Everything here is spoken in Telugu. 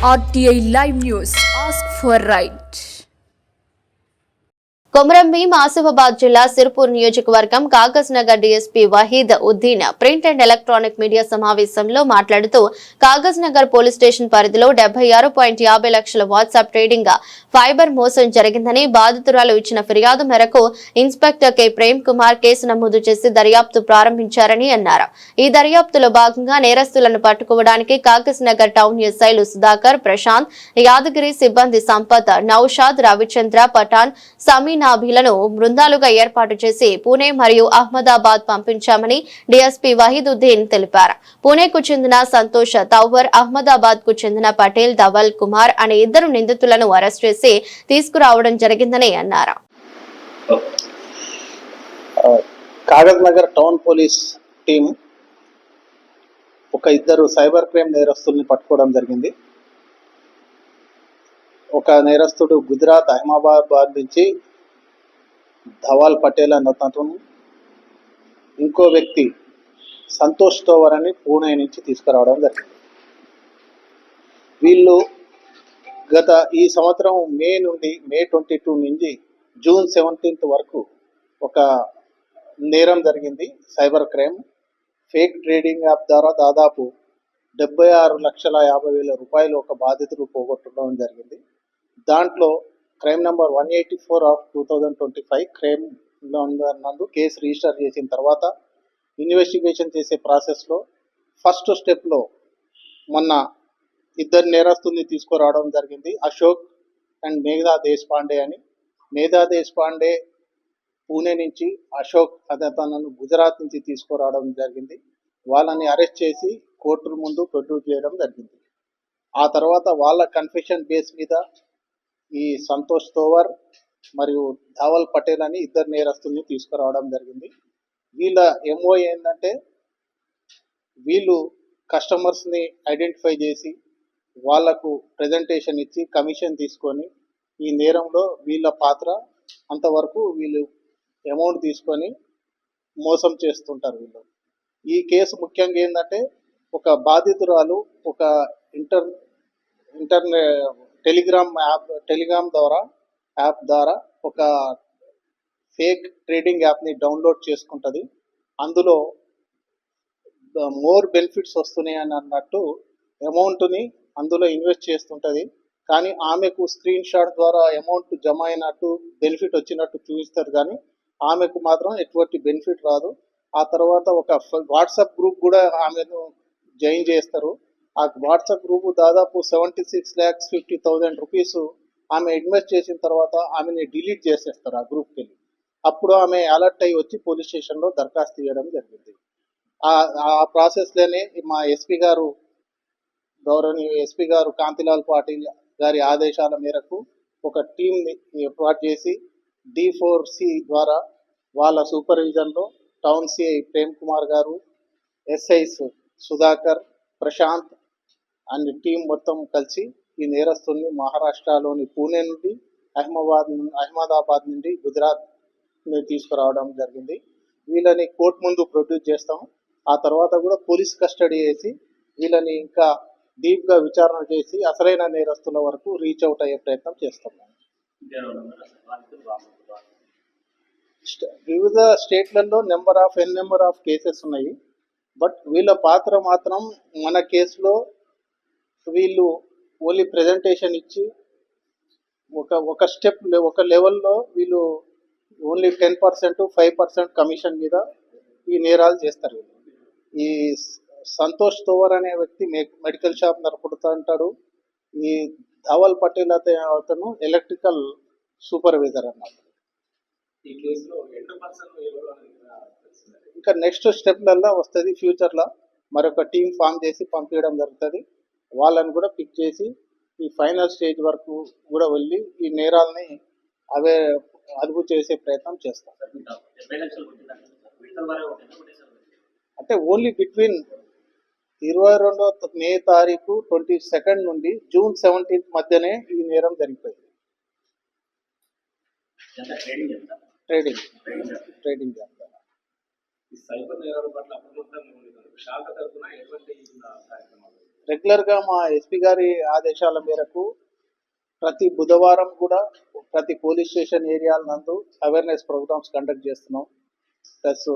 RTI Live News. Ask for right. Komaram Bheem Asifabad జిల్లా సిర్పూర్ నియోజకవర్గం Kagaz Nagar DSP Waheed Uddin print and electronic media సమావేశంలో మాట్లాడుతూ కాగజ్ నగర్ పోలీస్ స్టేషన్ పరిధిలో 76.50 లక్షల వాట్సాప్ ట్రేడింగ్ ఫైబర్ మోసం జరిగిందని బాధితురాలు ఇచ్చిన ఫిర్యాదు మేరకు inspector K Prem Kumar case నమోదు చేసి దర్యాప్తు ప్రారంభించారని అన్నారు. ఈ దర్యాప్తులో భాగంగా నేరస్తులను పట్టుకోవడానికి కాగజ్ నగర్ టౌన్ ఎస్ఐలు సుధాకర్, ప్రశాంత్, యాదగిరి సిబ్బంది సంపత్, నౌషాద్, రవిచంద్ర, పఠాన్, సమీన్ అభిలను బృందాలుగా ఏర్పాటు చేసి పూణే మరియు అహ్మదాబాద్ పంపించామని డీఎస్పీ వహీద్ ఉద్దీన్ తెలిపారు. పూణేకు చెందిన సంతోష్ తౌవర్, అహ్మదాబాద్ కు చెందిన పటేల్ ధవల్ కుమార్ అనే 2 నిందితులను అరెస్ట్ చేసి తీసుకురావడం జరిగిందని అన్నారు. Kagaz Nagar town police team ఒక 2 సైబర్ క్రైమ్ నేరస్తుల్ని పట్టుకోవడం జరిగింది. ఒక నేరస్తుడు గుజరాత్ అహ్మదాబాద్ నుంచి ధవాల్ పటేల్ అన్న అతను, ఇంకో వ్యక్తి సంతోష్ తోవర్ అని పూణే నుంచి తీసుకురావడం జరిగింది. వీళ్ళు గత ఈ సంవత్సరం మే 22 నుంచి జూన్ 17 వరకు ఒక నేరం జరిగింది. Cyber crime fake trading app ద్వారా దాదాపు 76,50,000 రూపాయలు ఒక బాధితుడు పోగొట్టడం జరిగింది. దాంట్లో క్రైమ్ నెంబర్ 184 ఆఫ్ 2025 క్రైమ్ నందు కేసు రిజిస్టర్ చేసిన తర్వాత ఇన్వెస్టిగేషన్ చేసే ప్రాసెస్లో ఫస్ట్ స్టెప్లో మొన్న 2 నేరస్తుల్ని తీసుకురావడం జరిగింది. అశోక్ అండ్ మేఘా దేశపాండే అని. మేఘా దేశపాండే పూణే నుంచి, అశోక్ తనను గుజరాత్ నుంచి తీసుకురావడం జరిగింది. వాళ్ళని అరెస్ట్ చేసి కోర్టు ముందు ప్రొడ్యూస్ చేయడం జరిగింది. ఆ తర్వాత వాళ్ళ కన్ఫెషన్ బేస్ మీద ఈ సంతోష్ తోవర్ మరియు ధవల్ పటేల్ అని 2 నేరస్తుల్ని తీసుకురావడం జరిగింది. వీళ్ళ ఎంఓ ఏంటంటే వీళ్ళు కస్టమర్స్ని ఐడెంటిఫై చేసి వాళ్లకు ప్రజెంటేషన్ ఇచ్చి కమిషన్ తీసుకొని ఈ నేరంలో వీళ్ళ పాత్ర అంతవరకు వీళ్ళు అమౌంట్ తీసుకొని మోసం చేస్తుంటారు. వీళ్ళు ఈ కేసు ముఖ్యంగా ఏంటంటే ఒక బాధితురాలు ఒక టెలిగ్రామ్ యాప్ ద్వారా ఒక ఫేక్ ట్రేడింగ్ యాప్ని డౌన్లోడ్ చేసుకుంటుంది. అందులో మోర్ బెనిఫిట్స్ వస్తున్నాయి అని అన్నట్టు అమౌంట్ని అందులో ఇన్వెస్ట్ చేస్తుంటుంది. కానీ ఆమెకు స్క్రీన్ షాట్ ద్వారా అమౌంట్ జమ అయినట్టు బెనిఫిట్ వచ్చినట్టు చూపిస్తారు, కానీ ఆమెకు మాత్రం ఎటువంటి బెనిఫిట్ రాదు. ఆ తర్వాత ఒక వాట్సాప్ గ్రూప్ కూడా ఆమెను జాయిన్ చేస్తారు. ఆ వాట్సాప్ గ్రూప్ దాదాపు 76,50,000 రూపీస్ ఆమె ఇన్వెస్ట్ చేసిన తర్వాత ఆమెని డిలీట్ చేసేస్తారు ఆ గ్రూప్కి వెళ్ళి. అప్పుడు ఆమె అలర్ట్ అయ్యి వచ్చి పోలీస్ స్టేషన్లో దరఖాస్తు చేయడం జరిగింది. ఆ ప్రాసెస్లోనే మా ఎస్పీ గారు, గౌరవనీయ ఎస్పీ గారు కాంతిలాల్ పాటిల్ గారి ఆదేశాల మేరకు ఒక టీంని ఏర్పాటు చేసి D4C ద్వారా వాళ్ళ సూపర్విజన్లో టౌన్ సిఐ ప్రేమ్ కుమార్ గారు, SIs Sudhakar, Prashanth and team మొత్తం కలిసి ఈ నేరస్తుల్ని మహారాష్ట్రలోని పూణే నుండి అహ్మదాబాద్ నుండి గుజరాత్ తీసుకురావడం జరిగింది. వీళ్ళని కోర్టు ముందు ప్రొడ్యూస్ చేస్తాం. ఆ తర్వాత కూడా పోలీస్ కస్టడీ చేసి వీళ్ళని ఇంకా డీప్గా విచారణ చేసి అసలైన నేరస్తుల వరకు రీచ్ అవుట్ అయ్యే ప్రయత్నం చేస్తాం. వివిధ స్టేట్లలో నెంబర్ ఆఫ్ కేసెస్ ఉన్నాయి. బట్ వీళ్ళ పాత్ర మాత్రం మన కేసులో వీళ్ళు ఓన్లీ ప్రజెంటేషన్ ఇచ్చి ఒక స్టెప్ ఒక లెవెల్లో వీళ్ళు ఓన్లీ 10%, 5% కమిషన్ మీద ఈ నేరాలు చేస్తారు. ఈ సంతోష్ తోవర్ అనే వ్యక్తి మెడికల్ షాప్ నడుపుతూ ఉంటాడు. ఈ ధవల్ పటేల్ అతను ఎలక్ట్రికల్ సూపర్వైజర్ అన్నమాట. ఈ కేసులో ఇంకా నెక్స్ట్ స్టెప్లల్లో వస్తుంది. ఫ్యూచర్లో మరొక టీం ఫామ్ చేసి పంపించడం జరుగుతుంది. వాళ్ళని కూడా పిక్ చేసి ఈ ఫైనల్ స్టేజ్ వరకు కూడా వెళ్ళి ఈ నేరాలని అదుపు చేసే ప్రయత్నం చేస్తాం. అంటే ఓన్లీ బిట్వీన్ 22వ మే తారీఖు 22 నుండి జూన్ 17 మధ్యనే ఈ నేరం జరిగిపోయింది. ట్రేడింగ్ ఈ సైబర్ నేరాల పట్ల అప్రమత్తంగా శాఖ తరఫున ఎటువంటి కార్యక్రమాలు రెగ్యులర్గా మా ఎస్పీ గారి ఆదేశాల మేరకు ప్రతి బుధవారం కూడా ప్రతి పోలీస్ స్టేషన్ ఏరియాల నందు అవేర్నెస్ ప్రోగ్రామ్స్ కండక్ట్ చేస్తున్నాం. ప్లస్